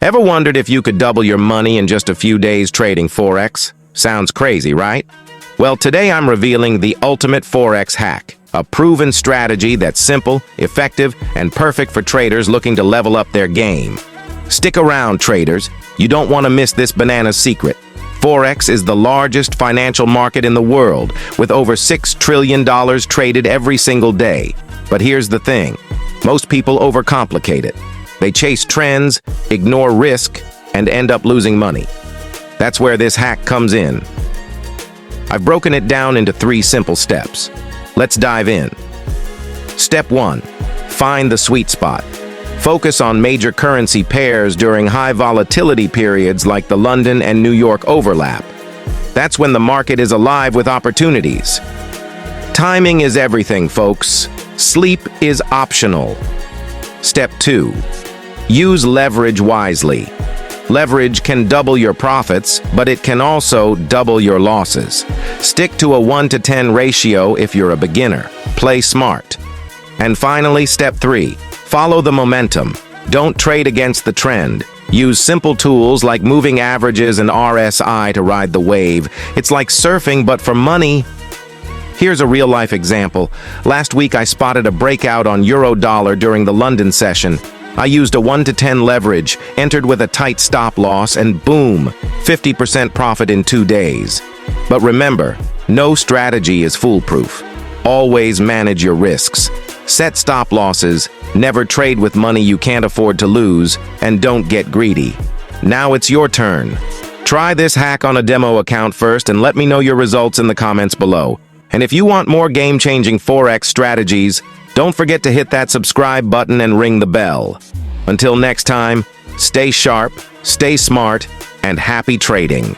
Ever wondered if you could double your money in just a few days trading Forex? Sounds crazy, right? Well, today I'm revealing the ultimate Forex hack, a proven strategy that's simple, effective, and perfect for traders looking to level up their game. Stick around, traders. You don't want to miss this banana secret. Forex is the largest financial market in the world, with over $6 trillion traded every single day. But here's the thing. Most people overcomplicate it. They chase trends, ignore risk, and end up losing money. That's where this hack comes in. I've broken it down into 3 simple steps. Let's dive in. Step 1. Find the sweet spot. Focus on major currency pairs during high volatility periods like the London and New York overlap. That's when the market is alive with opportunities. Timing is everything, folks. Sleep is optional. Step 2. Use leverage wisely. Leverage can double your profits, but it can also double your losses. Stick to a 1-to-10 ratio if you're a beginner. Play smart. And finally, step 3. Follow the momentum. Don't trade against the trend. Use simple tools like moving averages and RSI to ride the wave. It's like surfing, but for money. Here's a real-life example. Last week, I spotted a breakout on euro-dollar during the London session. I used a 1-to-10 leverage, entered with a tight stop loss, and boom, 50% profit in 2 days. But remember, no strategy is foolproof. Always manage your risks. Set stop losses, never trade with money you can't afford to lose, and don't get greedy. Now it's your turn. Try this hack on a demo account first and let me know your results in the comments below. And if you want more game-changing Forex strategies, don't forget to hit that subscribe button and ring the bell. Until next time, stay sharp, stay smart, and happy trading.